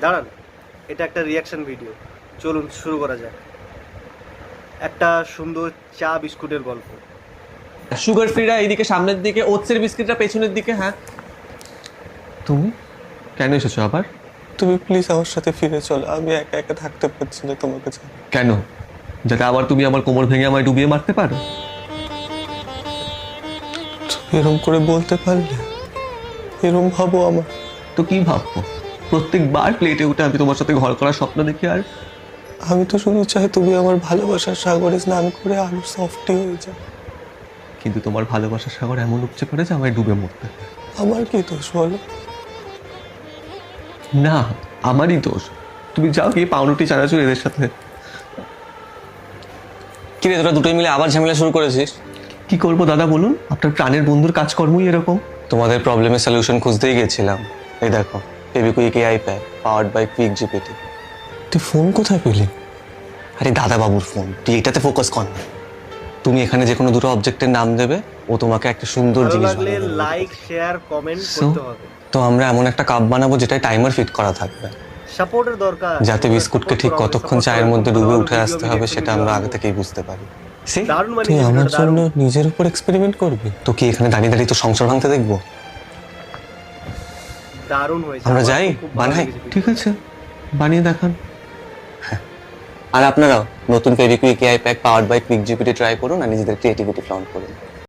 দাঁড়ান, এটা একটা রিয়াকশন ভিডিও, চলুন শুরু করা যাক। একটা সুন্দর চা বিস্কুটের গল্প। সুগার ফ্রিরা এইদিকে সামনের দিকে, ওটসের বিস্কিটটা পেছনের দিকে। হ্যাঁ, তুমি কেন এসেছো আবার? তুমি প্লিজ আমার সাথে ফিরে চলো, আমি একা একা থাকতে পারছি না তোমাকে ছাড়া। কেন? যাতে আবার তুমি আমার কোমর ভেঙে আমায় ডুবিয়ে মারতে পারো? তুমি এরম করে বলতে পারলে? এরম ভাবো আমার? তো কি ভাববো? প্রত্যেকবার প্লেটে উঠে আমি তোমার সাথে ঘর করার স্বপ্ন দেখি, আর আমি তো শুধু চাই তুমি আমার ভালোবাসার সাগরে স্নান করে আলু সফটি হয়ে যাও। কিন্তু তোমার ভালোবাসার সাগর এমন উপচে পড়ে যে আমায় ডুবে মরতে হয়। আমার কি দোষ বলো? না, আমারই দোষ। তুমি যাও গিয়ে পাউরুটি চানাচুর এদের সাথে। কিরে তোরা দুটোই মিলে আবার ঝামেলা শুরু করেছিস? কি করবো দাদা বলুন, আপনার প্রাণের বন্ধুর কাজকর্মই এরকম। তোমাদের প্রবলেমের সলিউশন খুঁজতেই গেছিলাম। এই দেখো, Fevikwik AI pack powered by Quick GPT. তুই ফোন কোথায় পেলি? আরে দাদা বাবুর ফোন, তুই এটাতে ফোকাস কর না। তুমি এখানে যে কোনো দুটো অবজেক্টের নাম দেবে, ও তোমাকে একটা সুন্দর ভালো জিনিস লাগলে বানিয়ে দেবে। Like, share, comment So? করতে হবে। তো আমরা এমন একটা কাপ বানাবো যেটায় টাইমার ফিট করা থাকবে, সাপোর্টের দরকার, যাতে বিস্কুটকে ঠিক কতক্ষণ চায়ের মধ্যে ডুবে উঠে আসতে হবে সেটা আমরা আগে থেকেই বুঝতে পারি। দারুণ তুই বানিয়েছিস, আমার এটা জন্য দারুণ। নিজের উপর এক্সপেরিমেন্ট করবি? তো কি এখানে দাঁড়িয়ে দাঁড়িয়ে তো সংসার ভাঙতে দেখবো? দারুণ হয়েছে, আমরা আমার যাই, খুব ভালো বানাই। লেগেছে। ঠিক আছে, বানিয়ে দেখান। আর আপনারাও নতুন Fevikwik AI pack powered by Quick GPT try করুন আর নিজেদের ক্রিয়েটিভিটি ফ্লাউন্ট করুন।